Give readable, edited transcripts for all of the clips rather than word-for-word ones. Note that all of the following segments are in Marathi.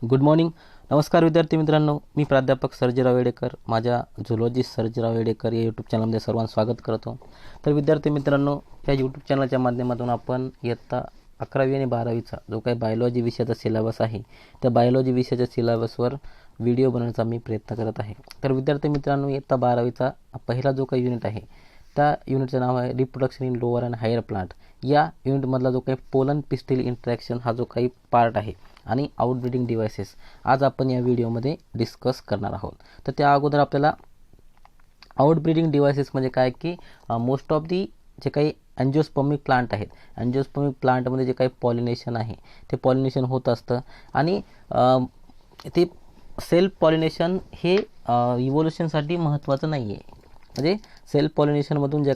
Good morning. नमस्कार विद्यार्थी मित्रांनो, मी प्राध्यापक सर्जेराव येडेकर. माझ्या झुलॉजिस्ट सर्जेराव येडेकर या यूट्यूब चॅनलमध्ये सर्वांचं स्वागत करतो. तर विद्यार्थी मित्रांनो, या यूट्यूब चॅनलच्या माध्यमातून आपण इयत्ता 11वी आणि 12वीचा जो काही बायोलॉजी विषयाचा सिलेबस आहे त्या बायोलॉजी विषयाच्या सिलेबसवर व्हिडिओ बनवण्याचा मी प्रयत्न करत आहे. तर विद्यार्थी मित्रांनो, इयत्ता 12वीचा पहिला जो काही युनिट आहे त्या युनिटचं नाव आहे reproduction in lower and higher plant. या युनिटमधला जो काही पोलन पिस्टिल इंटरॅक्शन हा जो काही पार्ट आहे आणि आउटब्रीडिंग डिव्हायसेस आज आपण या व्हिडिओमध्ये डिस्कस करणार आहोत. तर त्या अगोदर आपल्याला आउटब्रीडिंग डिव्हायसेस म्हणजे काय की मोस्ट ऑफ दी जे काही अँजिओस्पर्मिक प्लांट आहेत, अँजिओस्पर्मिक प्लांटमध्ये जे काही पॉलिनेशन आहे ते पॉलिनेशन होत असतं आणि ते सेल्फ पॉलिनेशन हे इव्होल्युशनसाठी महत्त्वाचं नाही आहे. म्हणजे सेल्फ पॉलिनेशनमधून जे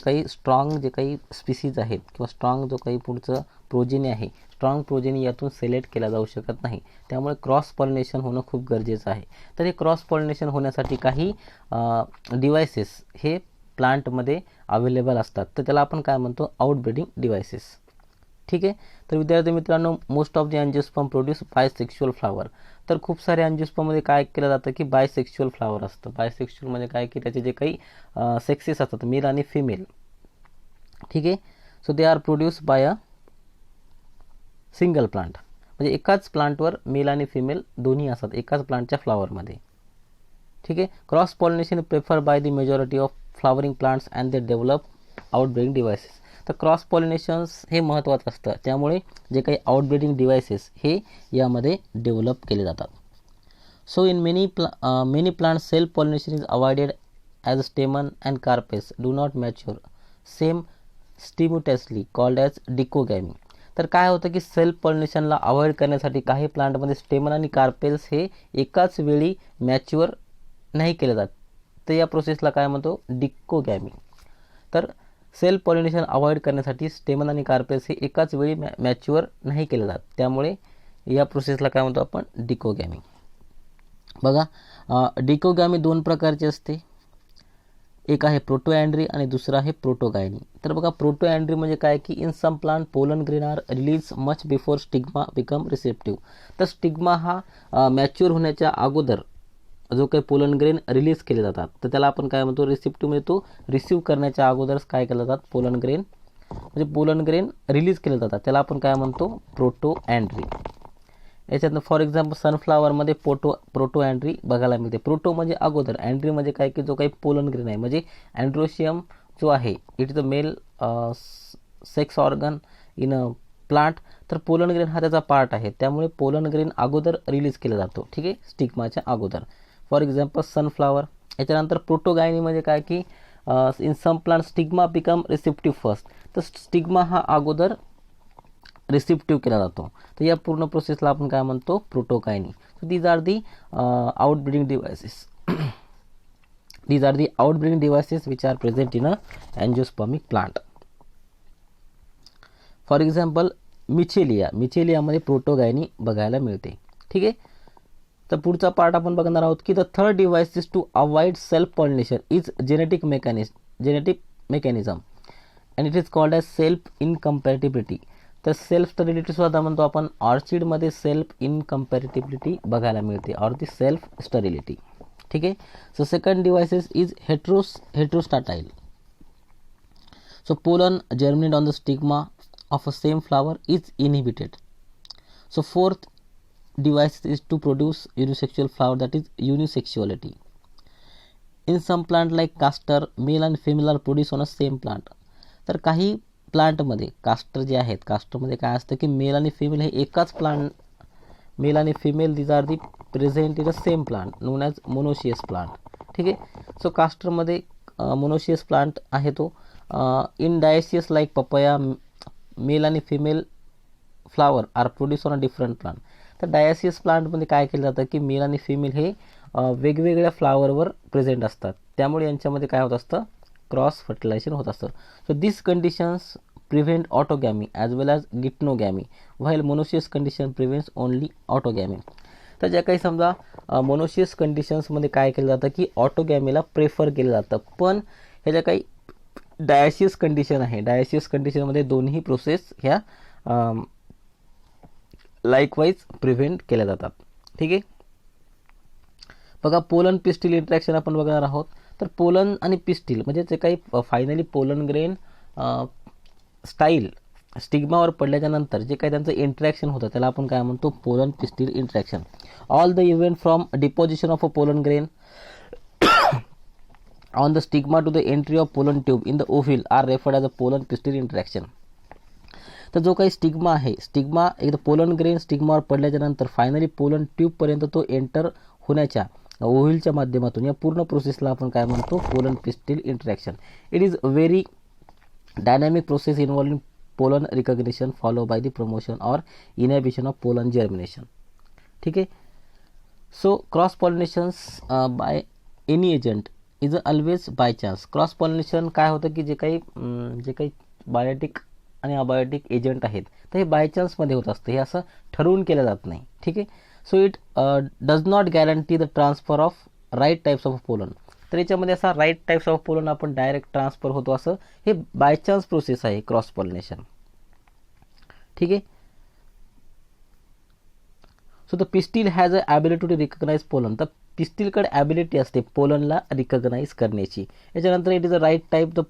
काही स्पीसीज आहेत किंवा स्ट्रॉंग जो काही पुढचं प्रोजेनी आहे, स्ट्रॉंग प्रोजेनी यातून सिलेक्ट केला जाऊ शकत नाही. त्यामुळे क्रॉस पॉलिनेशन होणं खूप गरजेचं आहे. तर हे क्रॉस पॉलिनेशन होण्यासाठी काही डिव्हायसेस हे प्लांटमध्ये अवेलेबल असतात. तर त्याला आपण काय म्हणतो, आउटब्रीडिंग डिव्हायसेस. ठीक आहे. तर विद्यार्थी मित्रांनो, most of the angiosperm produce bisexual flower. तर खूप सारे अँजिओस्पर्ममध्ये काय केलं जातं की बायसेक्शुअल फ्लावर असतं. बायसेक्शुअल म्हणजे काय की त्याचे जे काही सेक्सेस असतात, मेल आणि फिमेल. ठीक आहे. So they are produce by a single plant. म्हणजे एकाच प्लांटवर मेल आणि फिमेल दोन्ही असतात एकाच प्लांटच्या फ्लावरमध्ये. ठीक आहे. Cross pollination prefer by the majority of flowering plants and they develop outbreeding devices. तर क्रॉस पॉलिनेशन्स हे महत्त्वाचं असतं. त्यामुळे जे काही आउटब्रीडिंग डिव्हायसेस हे यामध्ये डेव्हलप केले जातात. So in many plants self pollination is avoided as stamen and carpels do not mature same simultaneously called as dichogamy. तर काय होतं की सेल्फ पॉलिनेशनला अवॉइड करण्यासाठी काही प्लांटमध्ये स्टेमन आणि कार्पेल्स हे एकाच वेळी मॅच्युअर नाही केले जात. तर या प्रोसेसला काय म्हणतो, डिकोगॅमी. तर सेल्फ पॉलिनेशन अवॉइड करण्यासाठी स्टेमन आणि कार्पेल्स हे एकाच वेळी मॅच्युअर नाही केले जात. त्यामुळे या प्रोसेसला काय म्हणतो आपण, डिकोगॅमी. बघा, डिकोगॅमी दोन प्रकारची असते. एक आहे प्रोटोअँड्री आणि दुसरा आहे प्रोटोगायनी. तर बघा, प्रोटोअँड्री म्हणजे काय की in some plant pollen grain are release much before stigma become receptive. तर स्टिग्मा हा मॅच्युअर होण्याच्या अगोदर जो काही पोलन ग्रेन रिलीज केले जातात तर त्याला आपण काय म्हणतो, रिसेप्टिव्ह. म्हणजे तो रिसीव्ह करण्याच्या अगोदरच काय केलं जातात, पोलन ग्रेन रिलीज केले जातात. त्याला आपण काय म्हणतो, प्रोटोअँड्री. याच्यातनं फॉर एक्झाम्पल सनफ्लावरमध्ये प्रोटोअँड्री बघायला मिळते. प्रोटो म्हणजे अगोदर, अँड्री म्हणजे काय की जो काही पोलन ग्रेन आहे, म्हणजे अँड्रोशियम जो आहे it is the male sex organ in a plant. तर पोलन ग्रेन हा त्याचा पार्ट आहे. त्यामुळे पोलन ग्रेन अगोदर रिलीज केला जातो. ठीक आहे, स्टिग्माच्या अगोदर. For example sunflower. याच्यानंतर प्रोटोगायनी म्हणजे काय की in some plant stigma become receptive first. तर स्टिग्मा हा अगोदर रिसेप्टिव्ह केला जातो. तर या पूर्ण प्रोसेसला आपण काय म्हणतो, protogyny. So these are the outbreeding devices. These are the outbreeding devices which are present in a angiospermic plant. For example मिचेलियामध्ये प्रोटोगायनी बघायला मिळते. ठीक आहे. तर पुढचा पार्ट आपण बघणार आहोत की the third device is to avoid self pollination is genetic mechanism and it is called as self incompatibility. तर सेल्फ स्टरिलिटी सुद्धा म्हणतो आपण. ऑर्चिडमध्ये सेल्फ इनकम्पॅटिबिलिटी बघायला मिळते, ऑर दी सेल्फ स्टरिलिटी. ठीक आहे. So second devices is heterostyly. So pollen germinate on the stigma of a same flower is inhibited. So fourth device is to produce unisexual flower, that is unisexuality. In some plant like castor, male and female are produced on a same plant. तर काही प्लांटमध्ये कास्टर जे आहेत, कास्टरमध्ये काय असतं की मेल आणि फिमेल हे एकाच प्लांट, मेल आणि female these are the present in the same plant known as monoecious plant. ठीक आहे. सो कास्टरमध्ये मोनोशियस प्लांट आहे तो. In dioecious like papaya male आणि female flower are produce on a different plant. तर डायसियस प्लांटमध्ये काय केलं जातं की मेल आणि फिमेल हे वेगवेगळ्या फ्लावरवर प्रेझेंट असतात. त्यामुळे यांच्यामध्ये काय होत असतं, क्रॉस फर्टिलायझेशन होत असतं. So this conditions prevent autogamy as well as geitonogamy while monoecious condition prevents only autogamy. तर ज्या काही समजा मोनोशियस कंडिशन्समध्ये काय केलं जातं की ऑटोगॅमीला प्रेफर केलं जातं, पण ह्याच्या काही डायसियस कंडिशन आहे. डायसियस कंडिशनमध्ये दोन्ही प्रोसेस ह्या लाईकवाईज प्रिव्हेंट केल्या जातात. ठीक आहे. बघा पोलन पिस्टिल इंटरॅक्शन आपण बघणार आहोत. तर पोलन आणि पिस्टिल म्हणजे जे काही फायनली पोलन ग्रेन स्टाईल स्टिग्मावर पडल्याच्या नंतर जे काही त्यांचं इंटरॅक्शन होतं त्याला आपण काय म्हणतो, pollen pistil interaction. All the event from deposition of a pollen grain on the stigma to the entry of pollen tube in the ovule are referred as a pollen pistil interaction. तर जो काही स्टिग्मा आहे, स्टिग्मा एकदा पोलन ग्रेन स्टिग्मावर पडल्याच्या नंतर फायनली पोलन ट्यूबपर्यंत तो एंटर होण्याच्या ओव्ह्यूलच्या माध्यमातून या पूर्ण प्रोसेसला आपण काय म्हणतो, pollen pistil interaction. It is very dynamic process involving pollen recognition follow by the promotion or inhibition of pollen germination. ठीक आहे. So cross pollinations by any agent is always by chance. Cross pollination काय होतं की जे काही बायोटिक आणि अबायोटिक एजंट आहेत तर हे बाय चान्समध्ये होत असतं, हे असं ठरवून केलं जात नाही. ठीक आहे. So it does not guarantee the transfer of right types of pollen. तर याच्यामध्ये असा राईट टाईप्स ऑफ पोलन आपण डायरेक्ट ट्रान्सफर होतो असं हे बाय चान्स प्रोसेस आहे क्रॉस पॉलिनेशन. ठीक आहे. So the pistil has a ability to recognise pollen. तर पिस्टिलकडे ॲबिलिटी असते पोलनला रिकग्नाइज करण्याची. याच्यानंतर it is a right type. The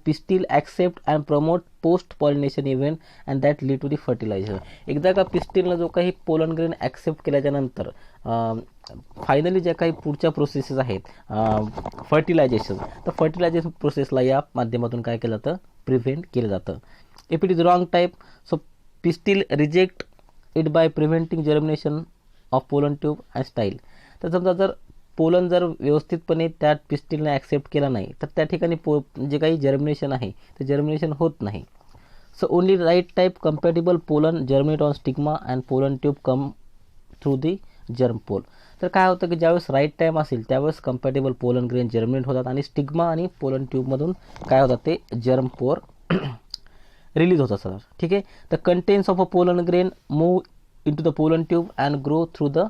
pistil accept and promote post pollination event and that lead to the fertilisation. एकदा का पिस्टिलनं जो काही पोलन ग्रेन ॲक्सेप्ट केल्याच्या नंतर फायनली ज्या काही पुढच्या प्रोसेसेस आहेत फर्टिलायझेशन, तर फर्टिलायझेशन प्रोसेसला या माध्यमातून काय केलं जातं, प्रिव्हेंट केलं जातं. If it is wrong type, so pistil reject it by preventing germination of pollen tube and style. तर समजा जर पोलन जर व्यवस्थितपणे त्या पिस्टिलने ॲक्सेप्ट केला नाही तर त्या ठिकाणी जे काही जर्मिनेशन आहे ते जर्मिनेशन होत नाही. So only right type compatible pollen germinate on stigma and pollen tube come through the germ pole. तर काय होतं की ज्यावेळेस राईट टाईम असेल त्यावेळेस कम्पॅटेबल पोलन ग्रेन जर्मिनेट होतात आणि स्टिग्मा आणि पोलन ट्यूबमधून काय होतात ते जर्म पोर रिलीज होत असतात. ठीक आहे. The contains of a pollen grain move into the pollen tube and grow through the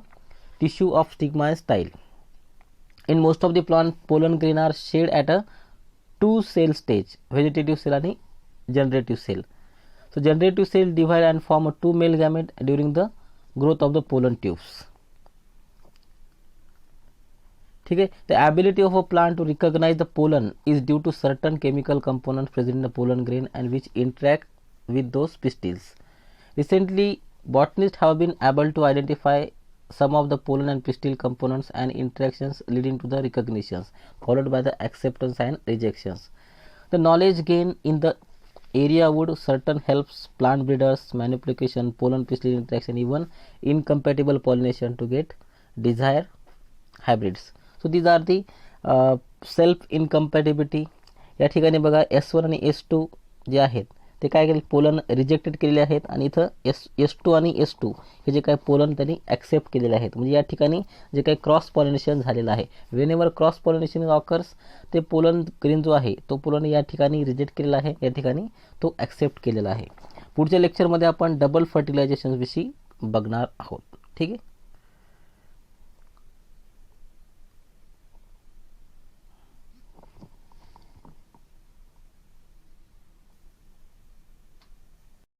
tissue of stigma and style. In most of the plant, pollen grain are shed at a two-cell stage, vegetative cell and generative cell. So generative cell divide and form a two male gamete during the growth of the pollen tubes. ठीक है. The ability of a plant to recognize the pollen is due to certain chemical components present in the pollen grain and which interact with those pistils. Recently, botanists have been able to identify some of the pollen and pistil components and interactions leading to the recognitions, followed by the acceptance and rejections. The knowledge gained in the area would certain helps plant breeders manipulation, pollen pistil interaction, even incompatible pollination to get desired hybrids. So these are the self incompatibility. या ठिकाणी बघा S1 आणि S2 जे आहेत ते काय केले, पोलन रिजेक्टेड केलेले आहेत आणि इथं S2 आणि S2 हे जे काही पोलन त्यांनी ॲक्सेप्ट केलेले आहेत. म्हणजे या ठिकाणी जे काही क्रॉस पॉलिनेशन झालेलं आहे, वेनेवर क्रॉस पॉलिनेशन ऑकर्स ते पोलन ग्रेन जो आहे तो पोलन या ठिकाणी रिजेक्ट केलेला आहे, या ठिकाणी तो ॲक्सेप्ट केलेला आहे. पुढच्या लेक्चरमध्ये आपण डबल फर्टिलायझेशन विषयी बघणार आहोत. ठीक आहे.